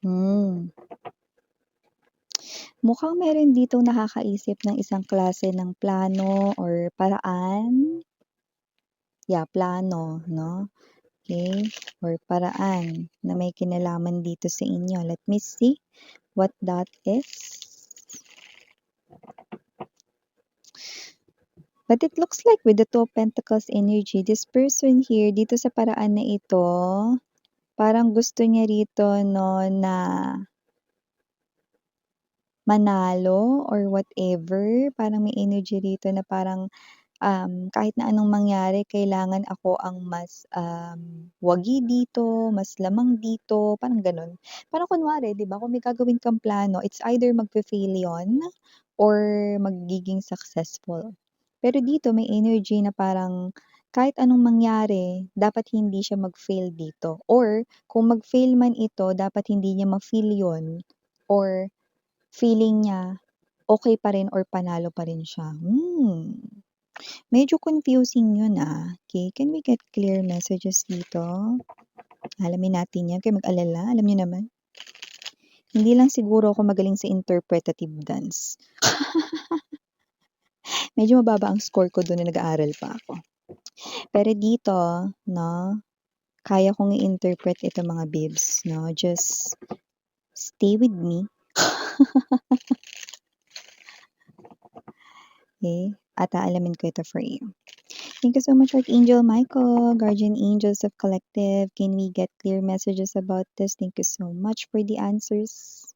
Hmm. Mukhang meron ditong nakakaisip ng isang klase ng plano or paraan. Yeah, plano, 'no? Okay, or paraan na may kinalaman dito sa inyo. Let me see what that is. But it looks like with the Two of Pentacles energy, this person here, dito sa paraan na ito, parang gusto niya rito, no, na manalo or whatever. Parang may energy rito na parang kahit na anong mangyari kailangan ako ang mas, wagi dito, mas lamang dito, parang gano'n. Parang kunwari 'di ba kung may gagawin kang plano, it's either magfe-fail 'yun or magiging successful. Pero dito may energy na parang kahit anong mangyari dapat hindi siya mag-fail dito or kung mag-fail man ito dapat hindi niya ma-feel 'yun or feeling niya okey pa rin or panalo pa rin siya. Medyo confusing yun, okay. Can we get clear messages dito? Alamin natin yan, 'wag kayong mag-alala, alam niyo naman. Hindi lang siguro ako magaling sa interpretative dance. Medyo mababa ang score ko dun nung nag-aaral pa ako. Pero dito 'no, kaya kong i-interpret ito mga bibs 'no, just stay with me, okay, at aalamin ko ito for you. Thank you so much, Archangel Michael, Guardian Angels of Collective. Can we get clear messages about this? Thank you so much for the answers.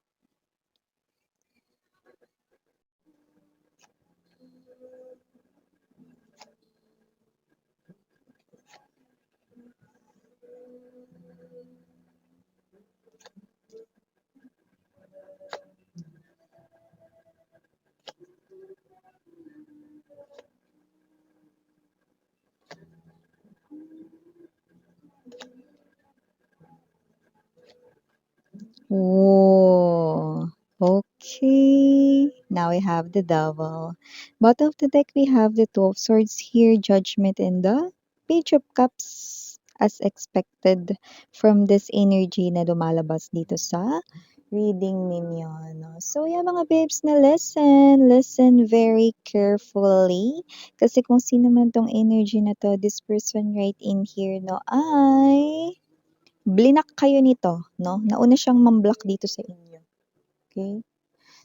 Oh, okay. Now we have the Devil. Bottom of the deck, we have the Two of Swords here, Judgment, and the Page of Cups, as expected from this energy na lumalabas dito sa reading ninyo. No? So, yeah, mga babes na listen very carefully. Kasi kung sino man tong energy na to, this person right in here, no, ay blinak kayo nito, no? Nauna siyang mam-block dito sa inyo. Okay?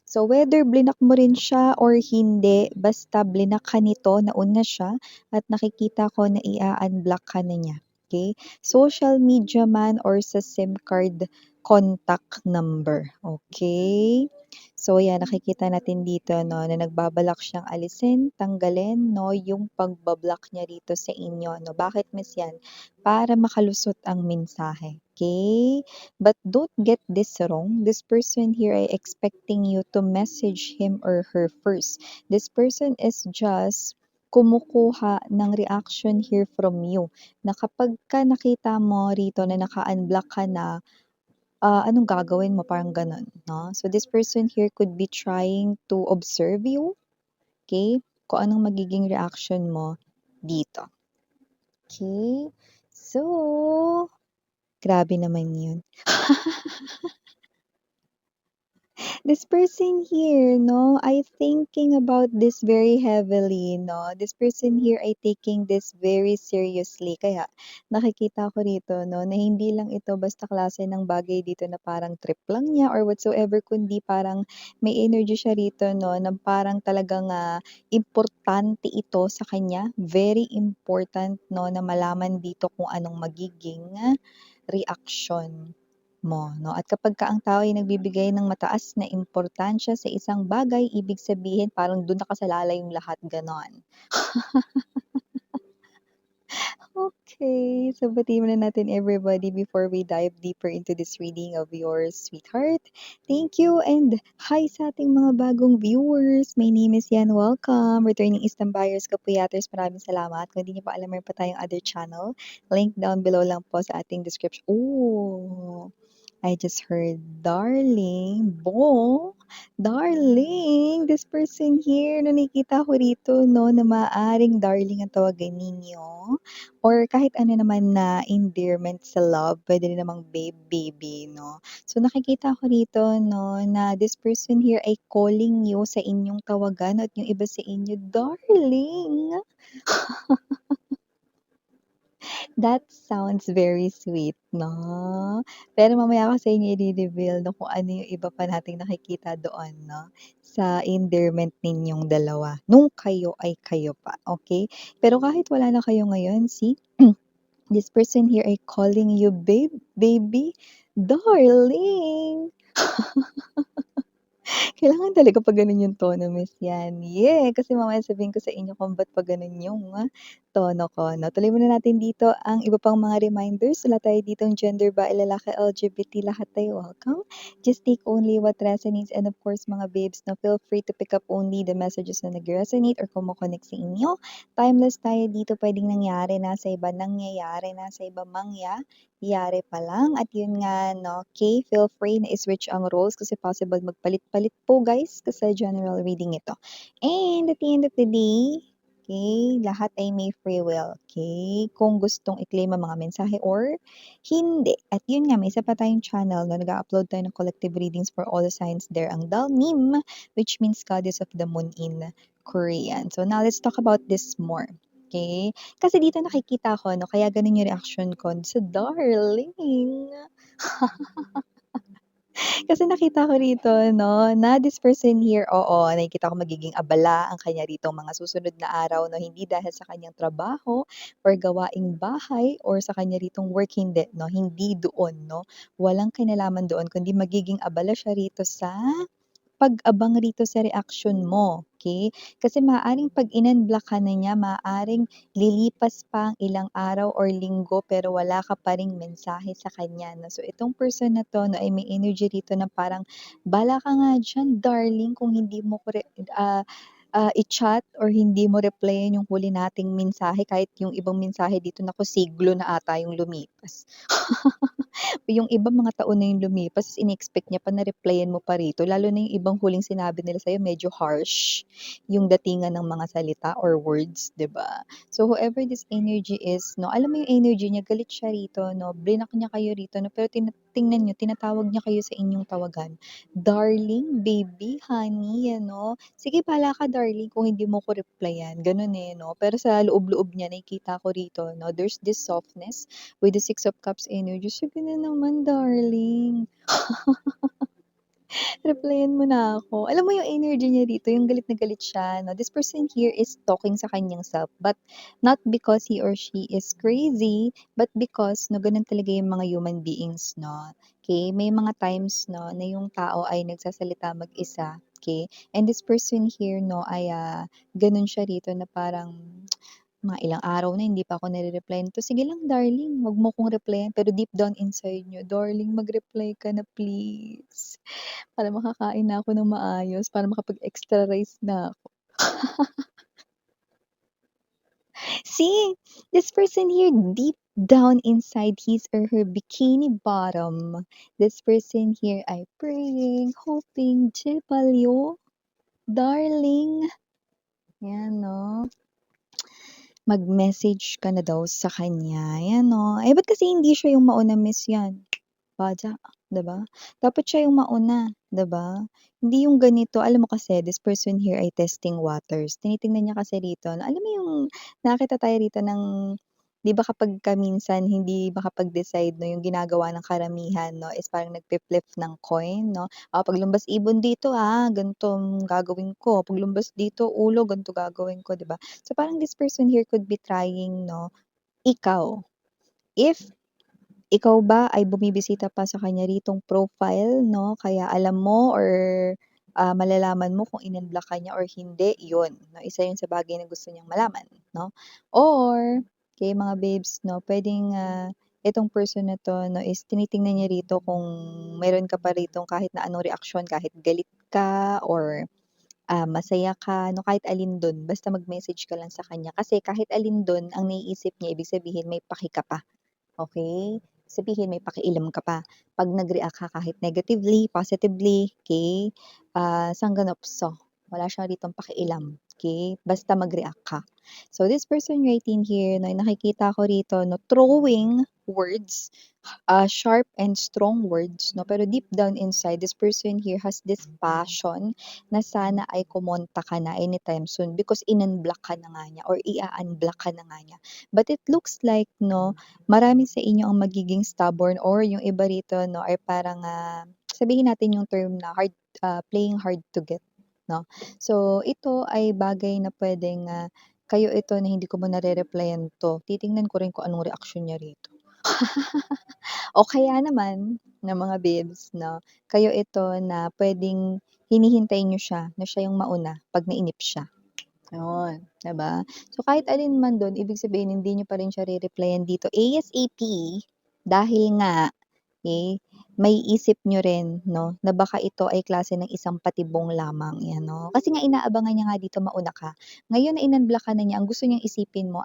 So, whether blinak mo rin siya or hindi, basta blinak ka nito, nauna siya, at nakikita ko na i-unblock ka na niya. Okay? Social media man or sa SIM card contact number. Okay? So, yan, nakikita natin dito, no, na nagbabalak siyang alisin, tanggalin, no, yung pagbablock niya dito sa inyo, no. Bakit, miss yan? Para makalusot ang mensahe. Okay? But don't get this wrong. This person here ay expecting you to message him or her first. This person is just kumukuha ng reaction here from you. Na kapag ka nakita mo rito na naka-unblock ka na, anong gagawin mo? Parang gano'n, no? So this person here could be trying to observe you, okay? Kung anong magiging reaction mo dito. Okay? So, grabe naman 'yun. This person here, no, I thinking about this very heavily, no. This person here ay taking this very seriously. Kaya nakikita ko rito, no, na hindi lang ito basta klase ng bagay dito na parang trip lang niya or whatsoever, kundi parang may energy siya rito, no, na parang talagang importante ito sa kanya. Very important, no, na malaman dito kung anong magiging reaction mo, 'no? At kapagka ang tao ay nagbibigay ng mataas na importansya sa isang bagay, ibig sabihin parang dun nakasalalay yung lahat, gano'n. Okay, so batiin muna natin everybody before we dive deeper into this reading of yours, sweetheart. Thank you and hi sa ating mga bagong viewers. My name is Yan, welcome. Returning Eastern Buyers, Kapuyaters, maraming salamat. Kung hindi niyo pa alam, meron pa tayong other channel. Link down below lang po sa ating description. Oh, I just heard, darling, bo, darling, this person here, no, nakikita ko rito, no, na maaaring darling ang tawagan ninyo. Or kahit ano naman na endearment sa love, pwede rin namang babe, baby, no. So nakikita ko rito, no, na this person here ay calling you sa inyong tawagan at yung iba sa inyo, darling. That sounds very sweet, 'no? Pero mamaya ko sa inyo i-re-reveal 'no, kung ano yung iba pa nating nakikita doon 'no, sa endearment ninyong dalawa, nung kayo ay kayo pa, okay? Pero kahit wala na kayo ngayon, see, this person here ay calling you babe, baby, darling. Kailangan talaga 'pag gano'n yung tono, Miss yan. Yeah, kasi mamaya sabihin ko sa inyo kung ba't 'pag gano'n yung, tono ko 'no. Tuloy muna natin dito ang iba pang mga reminders. Wala tayo ditong gender ba, lalaki, LGBT, lahat tayo welcome. Just take only what resonates and of course mga babes 'no, feel free to pick up only the messages na nag-resonate or kumo-connect sa inyo. Timeless tayo dito, puwedeng nangyari na sa iba, nangyayari na sa iba, yari pa lang at yun nga 'no, okay, feel free na i-switch ang roles kasi possible magpalit-palit po guys kasi general reading ito. And at the end of the day, okay, lahat ay may free will, okay? Kung gustong i-claim ang mga mensahe or hindi. At yun nga, may isa pa tayong channel na nag-a-upload tayo ng collective readings for all the signs there, ang Dalnim, which means Goddess of the Moon in Korean. So now let's talk about this more. Okay? Kasi dito nakikita ko 'no, kaya gano'n yung reaction ko sa darling. Kasi nakita ko rito 'no, na this person here, oo, nakikita ko magiging abala ang kanya ritong mga susunod na araw 'no, hindi dahil sa kanyang trabaho or gawaing bahay or sa kanya ritong work, hindi 'no, hindi doon 'no. Walang kinalaman doon kundi magiging abala siya rito sa pag-abang rito sa reaksyon mo, okay? Kasi maaaring 'pag in-unblock ka na niya, maaaring lilipas pa ang ilang araw or linggo pero wala ka pa ring mensahe sa kanya 'no. So itong person na 'to 'no, ay may energy rito na parang, "Bahala ka nga diyan darling kung hindi mo ko i-chat or hindi mo replyan yung huli nating mensahe." Kahit yung ibang mensahe dito, naku siglo na ata yung lumipas. Yung iba mga taon na yung lumipas ta's ini-expect niya pa na replyan mo pa rito, lalo na yung ibang huling sinabi nila sa'yo medyo harsh yung datingan ng mga salita or words, 'di ba? So whoever this energy is 'no, alam mo yung energy niya, galit siya rito 'no, blinak niya kayo rito 'no, pero tingnan niyo, tinatawag niya kayo sa inyong tawagan, darling, baby, honey, ano, "Sige bahala ka darling kung hindi mo ko replyan." Gano'n, eh, 'no. Pero sa loob-loob niya nakikita ko rito 'no, there's this softness with the Six of Cups energy, "Sige na naman darling, replyan mo na ako." Alam mo yung energy niya dito, yung galit na galit siya 'no. This person here is talking sa kanyang self, but not because he or she is crazy, but because 'no, gano'n talaga yung mga human beings 'no. Okay, may mga times 'no, na yung tao ay nagsasalita mag-isa, okay, and this person here 'no ay, gano'n siya rito na parang mga ilang araw na hindi pa ako nire-reply nito, "Sige lang darling, wag mo akong replyan." Pero deep down inside niyo, "Darling mag-reply ka na please, para makakain na ako ng maayos, para makapag-extra rice na ako." See, this person here deep down inside his or her bikini bottom, this person here ay praying, hoping, "Jepalyo, darling." Yan 'no. Mag-message ka na daw sa kanya, 'yan 'no. Eh, ba't kasi hindi siya yung mauna, Miss 'yan, padya, 'di ba? Dapat siya yung mauna, 'di ba? Hindi yung ganito, alam mo kasi this person here ay testing waters. Tinitingnan niya kasi rito na alam mo yung nakakita tayo rito ng 'di ba kapagka minsan hindi makapag-decide 'no, yung ginagawa ng karamihan 'no, is parang nagfi-flip ng coin 'no. "Pag lumabas ibon dito, ganito ang gagawin ko. 'Pag lumabas dito ulo, ganito gagawin ko." 'Di ba? So, parang this person here could be trying 'no, ikaw, if ikaw ba ay bumibisita pa sa kanya ritong profile 'no, kaya alam mo or, malalaman mo kung in-unblock ka niya or hindi, yun 'no, isa yun sa bagay na gusto niyang malaman 'no. Or kaya mga babes 'no, puwedeng, itong person na 'to 'no, is tinitingnan niya rito kung meron ka pa ritong kahit na anong reaksyon, kahit galit ka or masaya ka 'no, kahit alin dun basta mag-message ka lang sa kanya kasi kahit alin dun ang naiisip niya ibig sabihin may paki ka pa, okey? sabihin may pakialam ka pa. 'Pag nag-react ka kahit negatively, positively, okey, sangganopso. Wala siya ritong pakialam, okey, basta mag-react ka. So, this person writing here 'no, nakikita ko rito 'no, throwing words, sharp and strong words 'no, pero deep down inside, this person here has this passion na sana ay kumonta ka na anytime soon because in-unblock ka na nga niya or i-a-unblock ka na nga niya. But it looks like 'no, marami sa inyo ang magiging stubborn or yung iba rito 'no, ay parang, sabihin natin yung term na playing hard to get 'no. So, ito ay bagay na puwedeng, kayo ito na hindi ko muna re-replyan 'to, titingnan ko rin kung anong reaksyon niya rito. O kaya naman na mga babes 'no, kayo ito na puwedeng hinihintay niyo siya na siya yung mauna 'pag nainip siya, yun, 'di ba? So, kahit alin man dun ibig sabihin hindi niyo pa rin siya re-replyan dito ASAP dahil nga, eh, maiisip niyo rin 'no, na baka ito ay klase ng isang patibong lamang, 'yan 'no. Kasi nga inaabangan niya nga dito mauna ka. Ngayon na in-unblock ka na niya, ang gusto niyang isipin mo,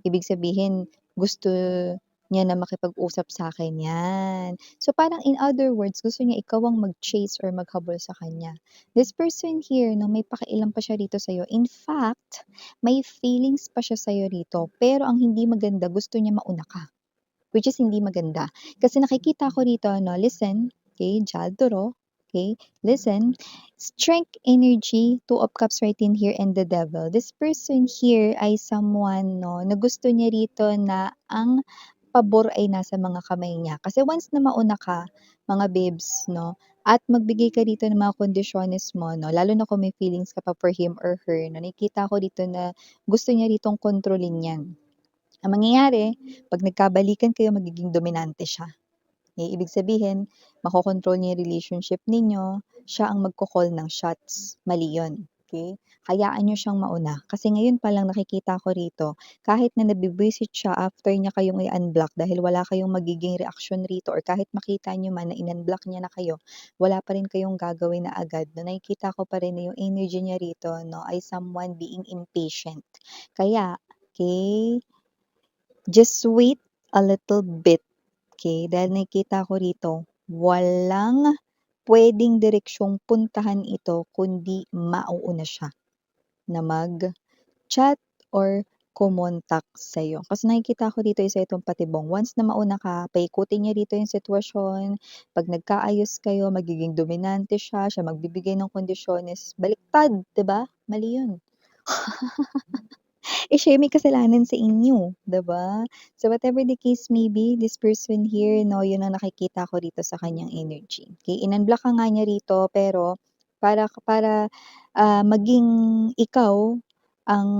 ibig sabihin gusto niya na makipag-usap sa'kin 'yan. So, parang in other words, gusto niya ikaw ang mag-chase or maghabol sa kanya. This person here 'no, may pakialam pa siya rito sa'yo. In fact, may feelings pa siya sa'yo rito, pero ang hindi maganda gusto niya mauna ka, which is hindi maganda. Kasi nakikita ko rito 'no, listen, okey, Jadoro, okey, listen, strength energy, Two of Cups right in here and the Devil. This person here ay someone 'no, na gusto niya rito na ang pabor ay nasa mga kamay niya. Kasi once na mauna ka, mga babes 'no, at magbigay ka rito ng mga kondisyones mo 'no, lalo na kung may feelings ka pa for him or her 'no, nakikita ko dito na gusto niya ritong kontrolin 'yan. Ang mangyayari, 'pag nagkabalikan kayo magiging dominante siya. Ibig sabihin, makokontrol niya yung relationship ninyo, siya ang magko-call ng shots, mali yun, okey? Hayaan niyo siyang mauna, kasi ngayon pa lang nakikita ko rito, kahit na nabibwisit siya after niya kayong i-unblock dahil wala kayong magiging reaksyon rito or kahit makita niyo man na in-unblock niya na kayo, wala pa rin kayong gagawin na agad 'no, nakikita ko pa rin na yung energy niya rito 'no, ay someone being impatient. Kaya, okey, just wait a little bit. Okey, dahil nakikita ko rito, walang puwedeng direksyong puntahan ito kundi mauuna siya na mag-chat or kumontak sa'yo. Kasi nakikita ko dito isa itong patibong, once na mauna ka, paikutin niya rito yung sitwasyon, 'pag nagkaayos kayo magiging dominante siya, siya magbibigay ng kondisyones, baliktad, 'di ba? Mali yun. Siya yung may kasalanan sa inyo, 'di ba? So, whatever the case may be, this person here 'no, yun ang nakikita ko rito sa kanyang energy. Okay, in-unblock ka nga niya rito pero para maging ikaw ang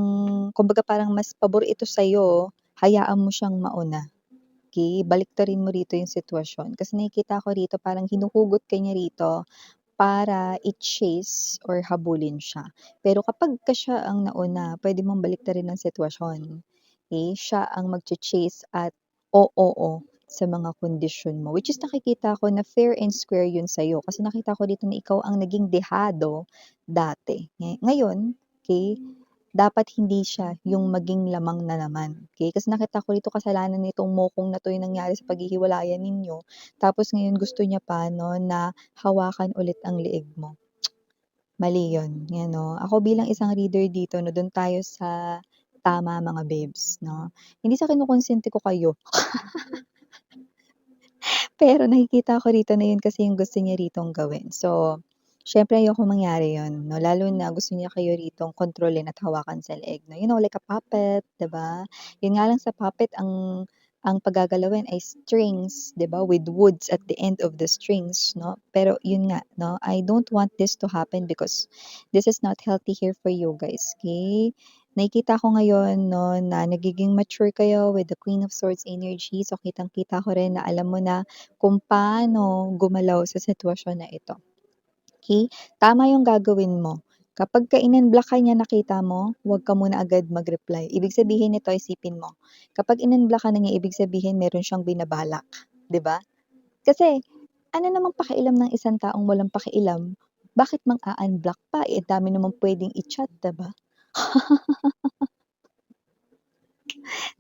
kumbaga parang mas pabor ito sa'yo, hayaan mo siyang mauna, okey? Baliktarin mo rito yung sitwasyon kasi nakikita ko rito parang hinuhugot ka niya rito para i-chase or habulin siya. Pero kapagka siya ang nauna, puwede mong baliktarin ang sitwasyon. Siya ang magcha-chase at o sa mga kondisyon mo. Which is nakikita ko na fair and square yun sa'yo kasi nakita ko dito na ikaw ang naging dehado dati. Ngayon, okey, dapat hindi siya yung maging lamang na naman, okey? Kasi nakita ko dito kasalanan nitong mokong na 'to yung nangyari sa paghihiwalayan ninyo. Tapos ngayon gusto niya pa 'no, na hawakan ulit ang leeg mo. Mali yun, 'yan 'no. Ako bilang isang reader dito 'no, dun tayo sa tama mga babes 'no. Hindi sa kinokonsente ko kayo, pero nakikita ko rito na yun kasi yung gusto niya ritong gawin. So, siyempre ayokong mangyari yun 'no, lalo na gusto niya kayo ritong kontrolin at hawakan sa leeg 'no, like a puppet, 'di ba? Yun nga lang sa puppet ang pagagalawin ay strings, 'di ba, with woods at the end of the strings 'no. Pero yun nga 'no, I don't want this to happen because this is not healthy here for you guys, okey? Nakikita ko ngayon 'no, na nagiging mature kayo with the Queen of Swords energy. So, kitang-kita ko rin na alam mo na kung paano gumalaw sa sitwasyon na ito, okey? Tama yung gagawin mo. Kapagka in-unblock ka niya nakita mo, huwag ka muna agad mag-reply. Ibig sabihin nito, isipin mo, kapag in-unblock ka na niya, ibig sabihin meron siyang binabalak, 'di ba? Kasi ano namang pakialam ng isang taong walang pakialam, bakit mang-a-unblock pa, ang dami namang puwedeng i-chat, 'di ba?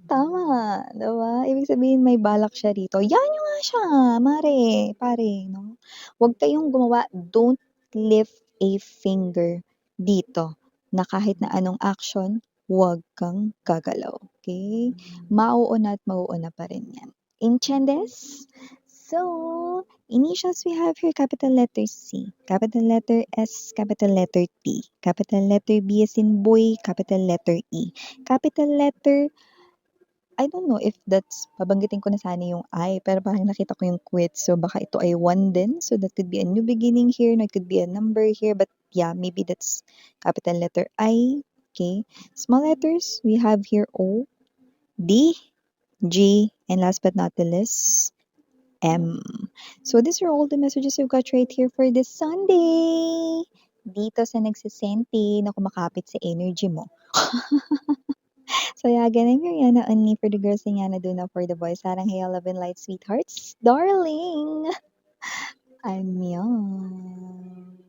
Tama, 'di ba? Ibig sabihin may balak siya rito, "Ya'n niyo nga siya, mare, pare," 'no? Huwag kayong gumawa, don't lift a finger dito na kahit na anong action, huwag kang gagalaw, okey? Mauuna at mauuna pa rin 'yan. Entiendes? So, initials we have here, capital letter C, capital letter S, capital letter T, capital letter B as in boy, capital letter E, capital letter I don't know if that's babanggitin ko na sana yung I, pero parang nakita ko yung quit. So, baka ito ay 1 din. So, that could be a new beginning here. No, it could be a number here. But yeah, maybe that's capital letter I. Okay. Small letters, we have here O, D, G, and last but not the least, M. So, these are all the messages we've got right here for this Sunday. Dito sa nagsisente na kumakapit sa energy mo. So yeah, again, I'm Mariana, only for the girls and Yana Duna for the boys. Sarang hey, love and light, sweethearts. Darling! 안녕.